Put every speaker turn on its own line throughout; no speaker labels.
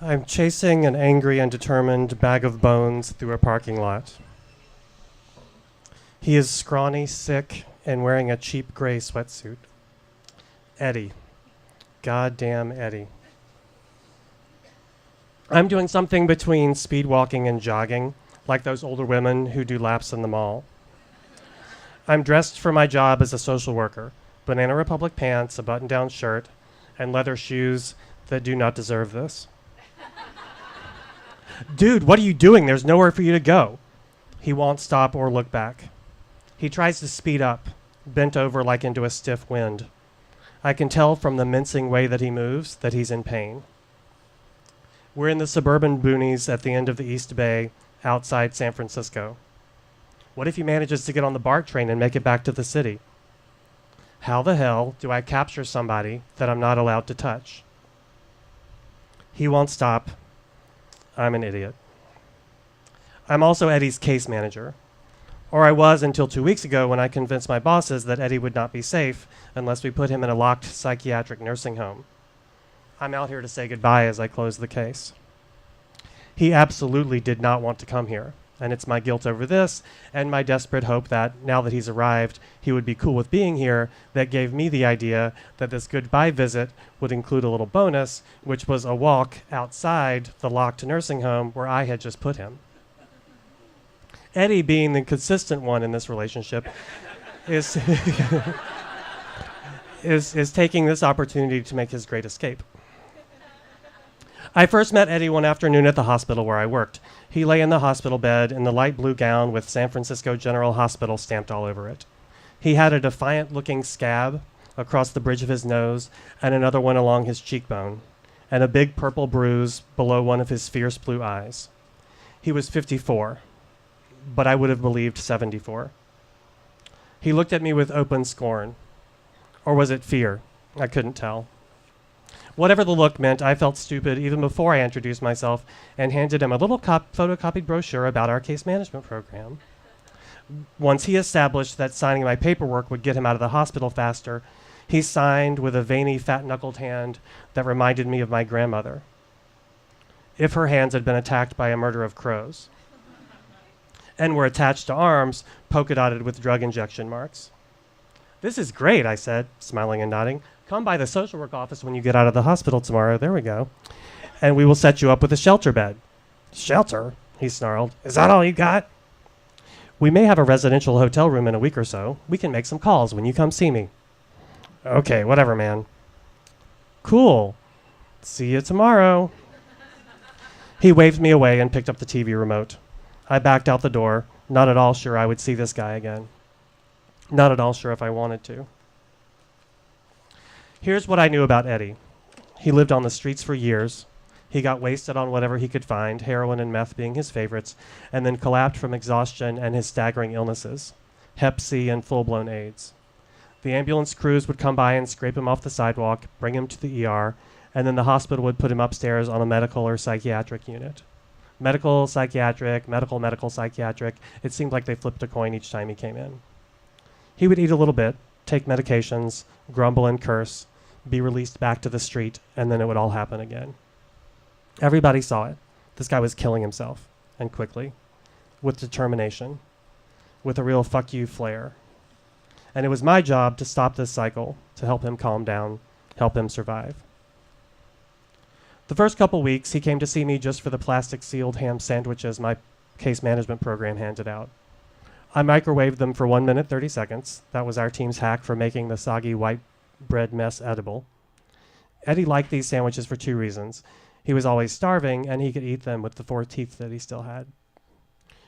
I'm chasing an angry and determined bag of bones through a parking lot. He is scrawny, sick, and wearing a cheap gray sweatsuit. Eddie. Goddamn Eddie. I'm doing something between speed walking and jogging, like those older women who do laps in the mall. I'm dressed for my job as a social worker. Banana Republic pants, a button-down shirt, and leather shoes that do not deserve this. Dude, what are you doing? There's nowhere for you to go. He won't stop or look back. He tries to speed up, bent over like into a stiff wind. I can tell from the mincing way that he moves that he's in pain. We're in the suburban boonies at the end of the East Bay, outside San Francisco. What if he manages to get on the BART train and make it back to the city? How the hell do I capture somebody that I'm not allowed to touch? He won't stop. I'm an idiot. I'm also Eddie's case manager. Or I was until 2 weeks ago when I convinced my bosses that Eddie would not be safe unless we put him in a locked psychiatric nursing home. I'm out here to say goodbye as I close the case. He absolutely did not want to come here, and it's my guilt over this and my desperate hope that, now that he's arrived, he would be cool with being here that gave me the idea that this goodbye visit would include a little bonus, which was a walk outside the locked nursing home where I had just put him. Eddie, being the consistent one in this relationship, is, is taking this opportunity to make his great escape. I first met Eddie one afternoon at the hospital where I worked. He lay in the hospital bed in the light blue gown with San Francisco General Hospital stamped all over it. He had a defiant-looking scab across the bridge of his nose and another one along his cheekbone, and a big purple bruise below one of his fierce blue eyes. He was 54, but I would have believed 74. He looked at me with open scorn. Or was it fear? I couldn't tell. Whatever the look meant, I felt stupid even before I introduced myself and handed him a little photocopied brochure about our case management program. Once he established that signing my paperwork would get him out of the hospital faster, he signed with a veiny, fat-knuckled hand that reminded me of my grandmother, if her hands had been attacked by a murder of crows, and were attached to arms polka-dotted with drug injection marks. This is great, I said, smiling and nodding. Come by the social work office when you get out of the hospital tomorrow. There we go. And we will set you up with a shelter bed. Shelter? He snarled. Is that all you got? We may have a residential hotel room in a week or so. We can make some calls when you come see me. Okay, whatever, man. Cool. See you tomorrow. He waved me away and picked up the TV remote. I backed out the door, not at all sure I would see this guy again. Not at all sure if I wanted to. Here's what I knew about Eddie. He lived on the streets for years. He got wasted on whatever he could find, heroin and meth being his favorites, and then collapsed from exhaustion and his staggering illnesses, Hep C and full-blown AIDS. The ambulance crews would come by and scrape him off the sidewalk, bring him to the ER, and then the hospital would put him upstairs on a medical or psychiatric unit. Medical, psychiatric, medical, psychiatric. It seemed like they flipped a coin each time he came in. He would eat a little bit, take medications, grumble and curse, be released back to the street, and then it would all happen again. Everybody saw it. This guy was killing himself, and quickly, with determination, with a real fuck you flair. And it was my job to stop this cycle, to help him calm down, help him survive. The first couple weeks, he came to see me just for the plastic sealed ham sandwiches my case management program handed out. I microwaved them for 1 minute, 30 seconds. That was our team's hack for making the soggy white bread mess edible. Eddie liked these sandwiches for 2 reasons. He was always starving, and he could eat them with the 4 teeth that he still had.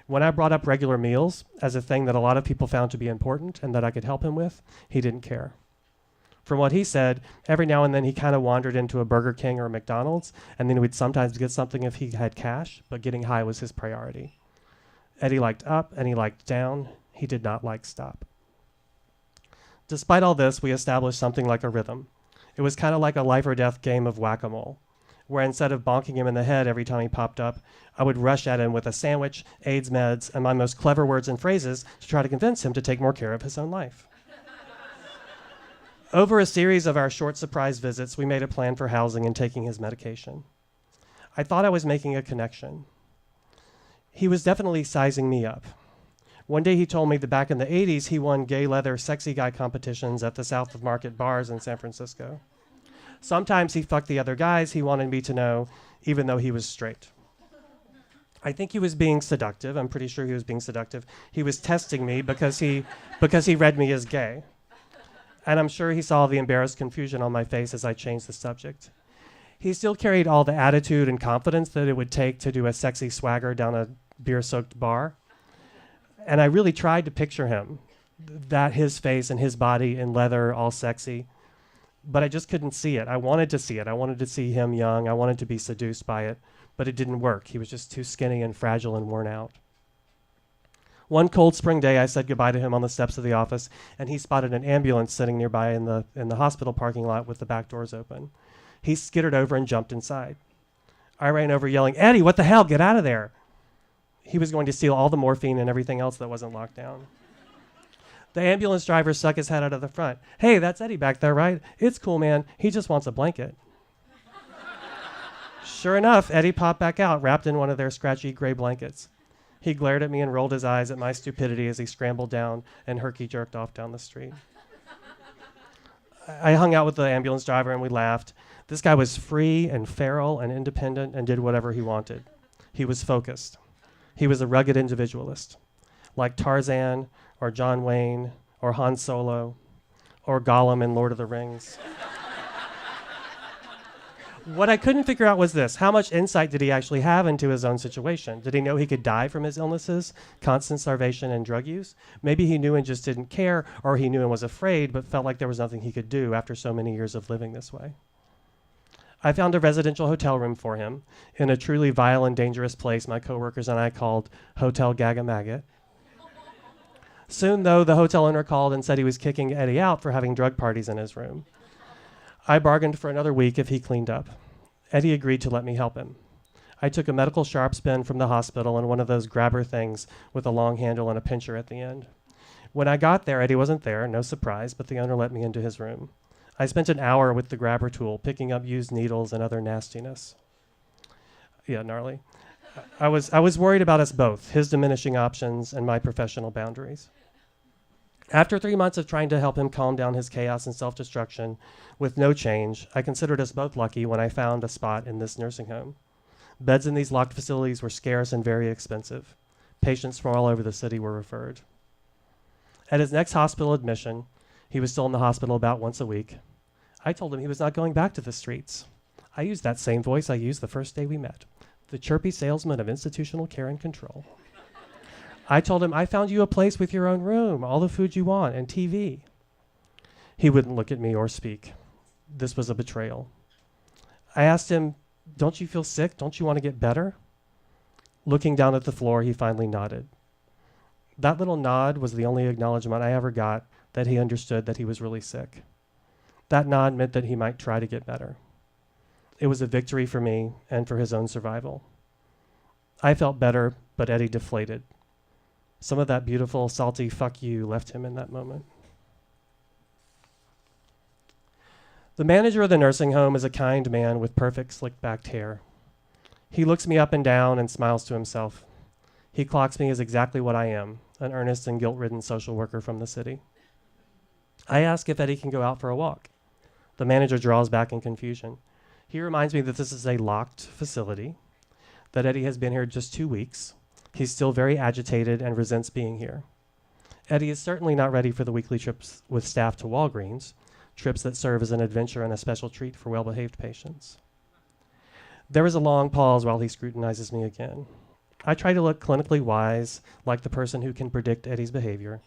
When I brought up regular meals as a thing that a lot of people found to be important and that I could help him with, he didn't care. From what he said, every now and then he kind of wandered into a Burger King or a McDonald's, and then he would sometimes get something if he had cash, but getting high was his priority. Eddie liked up and he liked down. He did not like stop. Despite all this, we established something like a rhythm. It was kind of like a life or death game of whack-a-mole, where instead of bonking him in the head every time he popped up, I would rush at him with a sandwich, AIDS meds, and my most clever words and phrases to try to convince him to take more care of his own life. Over a series of our short surprise visits, we made a plan for housing and taking his medication. I thought I was making a connection. He was definitely sizing me up. One day he told me that back in the 80s, he won gay leather sexy guy competitions at the South of Market bars in San Francisco. Sometimes he fucked the other guys he wanted me to know, even though he was straight. I think he was being seductive. I'm pretty sure he was being seductive. He was testing me because he read me as gay. And I'm sure he saw the embarrassed confusion on my face as I changed the subject. He still carried all the attitude and confidence that it would take to do a sexy swagger down a beer-soaked bar. And I really tried to picture him, that his face and his body in leather, all sexy. But I just couldn't see it. I wanted to see it. I wanted to see him young. I wanted to be seduced by it. But it didn't work. He was just too skinny and fragile and worn out. One cold spring day, I said goodbye to him on the steps of the office, and he spotted an ambulance sitting nearby in the hospital parking lot with the back doors open. He skittered over and jumped inside. I ran over yelling, "Eddie, what the hell? Get out of there." He was going to steal all the morphine and everything else that wasn't locked down. The ambulance driver stuck his head out of the front. "Hey, that's Eddie back there, right? It's cool, man. He just wants a blanket." Sure enough, Eddie popped back out, wrapped in one of their scratchy gray blankets. He glared at me and rolled his eyes at my stupidity as he scrambled down and herky-jerked off down the street. I hung out with the ambulance driver and we laughed. This guy was free and feral and independent and did whatever he wanted. He was focused. He was a rugged individualist, like Tarzan or John Wayne or Han Solo or Gollum in Lord of the Rings. What I couldn't figure out was this: how much insight did he actually have into his own situation? Did he know he could die from his illnesses, constant starvation, and drug use? Maybe he knew and just didn't care, or he knew and was afraid, but felt like there was nothing he could do after so many years of living this way. I found a residential hotel room for him in a truly vile and dangerous place my coworkers and I called Hotel Gaga-Maggot. Soon, though, the hotel owner called and said he was kicking Eddie out for having drug parties in his room. I bargained for another week if he cleaned up. Eddie agreed to let me help him. I took a medical sharps bin from the hospital and one of those grabber things with a long handle and a pincher at the end. When I got there, Eddie wasn't there, no surprise, but the owner let me into his room. I spent an hour with the grabber tool, picking up used needles and other nastiness. Yeah, gnarly. I was worried about us both, his diminishing options and my professional boundaries. After 3 months of trying to help him calm down his chaos and self-destruction with no change, I considered us both lucky when I found a spot in this nursing home. Beds in these locked facilities were scarce and very expensive. Patients from all over the city were referred. At his next hospital admission, he was still in the hospital about once a week. I told him he was not going back to the streets. I used that same voice I used the first day we met, the chirpy salesman of institutional care and control. I told him, I found you a place with your own room, all the food you want, and TV. He wouldn't look at me or speak. This was a betrayal. I asked him, don't you feel sick? Don't you want to get better? Looking down at the floor, he finally nodded. That little nod was the only acknowledgement I ever got that he understood that he was really sick. That nod meant that he might try to get better. It was a victory for me and for his own survival. I felt better, but Eddie deflated. Some of that beautiful, salty fuck you left him in that moment. The manager of the nursing home is a kind man with perfect slick-backed hair. He looks me up and down and smiles to himself. He clocks me as exactly what I am, an earnest and guilt-ridden social worker from the city. I ask if Eddie can go out for a walk. The manager draws back in confusion. He reminds me that this is a locked facility, that Eddie has been here just 2 weeks. He's still very agitated and resents being here. Eddie is certainly not ready for the weekly trips with staff to Walgreens, trips that serve as an adventure and a special treat for well-behaved patients. There is a long pause while he scrutinizes me again. I try to look clinically wise, like the person who can predict Eddie's behavior,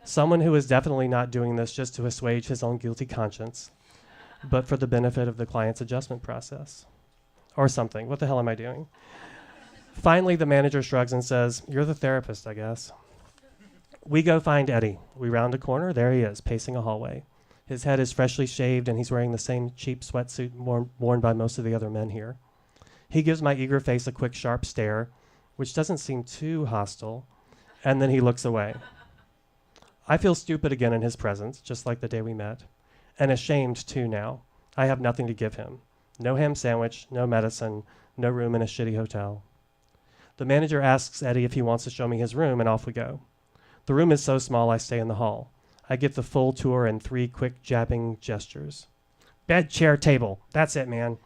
someone who is definitely not doing this just to assuage his own guilty conscience, but for the benefit of the client's adjustment process. Or something. What the hell am I doing? Finally, the manager shrugs and says, you're the therapist, I guess. We go find Eddie. We round a corner. There he is, pacing a hallway. His head is freshly shaved, and he's wearing the same cheap sweatsuit worn by most of the other men here. He gives my eager face a quick, sharp stare, which doesn't seem too hostile, and then he looks away. I feel stupid again in his presence, just like the day we met, and ashamed, too, now. I have nothing to give him. No ham sandwich, no medicine, No room in a shitty hotel. The manager asks Eddie if he wants to show me his room, and off we go. The room is so small I stay in the hall. I get the full tour in 3 quick jabbing gestures. Bed, chair, table. That's it, man.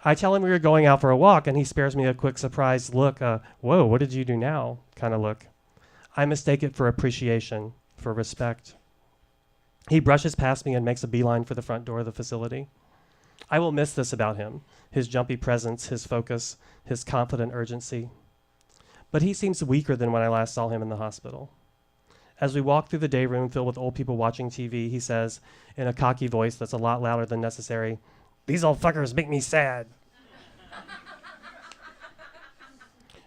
I tell him we were going out for a walk, and he spares me a quick surprised look, whoa, what did you do now kind of look. I mistake it for appreciation, for respect. He brushes past me and makes a beeline for the front door of the facility. I will miss this about him, his jumpy presence, his focus, his confident urgency. But he seems weaker than when I last saw him in the hospital. As we walk through the day room filled with old people watching TV, he says, in a cocky voice that's a lot louder than necessary, "These old fuckers make me sad."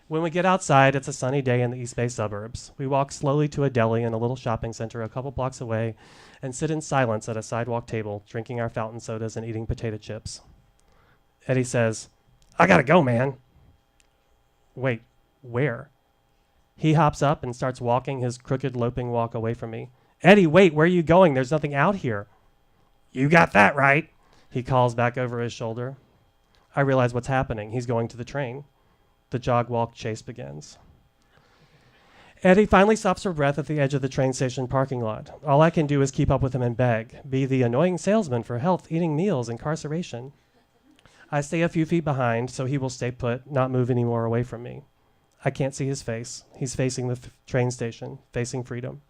When we get outside, it's a sunny day in the East Bay suburbs. We walk slowly to a deli in a little shopping center a couple blocks away and sit in silence at a sidewalk table, drinking our fountain sodas and eating potato chips. Eddie says, "I gotta go, man." Wait, where? He hops up and starts walking his crooked, loping walk away from me. "Eddie, wait, where are you going? There's nothing out here." "You got that right," he calls back over his shoulder. I realize what's happening. He's going to the train. The jog-walk chase begins. Eddie finally stops for breath at the edge of the train station parking lot. All I can do is keep up with him and beg, be the annoying salesman for health, eating meals, incarceration. I stay a few feet behind, so he will stay put, not move any more away from me. I can't see his face. He's facing the train station, facing freedom.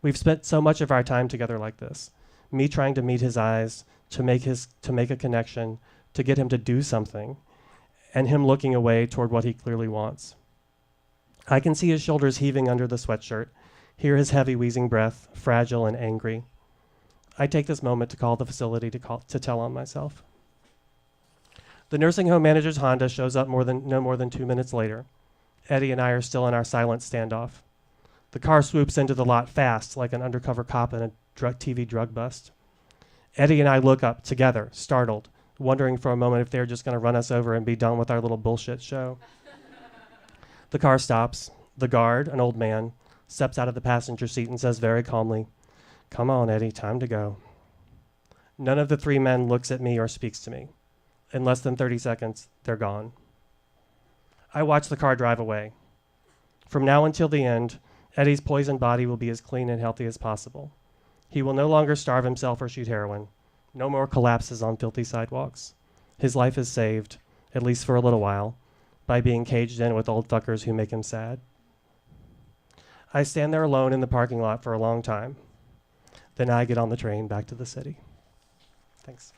We've spent so much of our time together like this. Me trying to meet his eyes, to make a connection, to get him to do something, and him looking away toward what he clearly wants. I can see his shoulders heaving under the sweatshirt, hear his heavy wheezing breath, fragile and angry. I take this moment to call the facility to tell on myself. The nursing home manager's Honda shows up no more than 2 minutes later. Eddie and I are still in our silent standoff. The car swoops into the lot fast, like an undercover cop in a TV drug bust. Eddie and I look up together, startled, wondering for a moment if they're just going to run us over and be done with our little bullshit show. The car stops. The guard, an old man, steps out of the passenger seat and says very calmly, "Come on, Eddie, time to go." None of the 3 men looks at me or speaks to me. In less than 30 seconds, they're gone. I watch the car drive away. From now until the end, Eddie's poisoned body will be as clean and healthy as possible. He will no longer starve himself or shoot heroin. No more collapses on filthy sidewalks. His life is saved, at least for a little while, by being caged in with old fuckers who make him sad. I stand there alone in the parking lot for a long time. Then I get on the train back to the city. Thanks.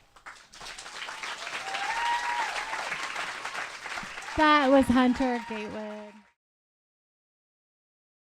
That was Hunter Gatewood.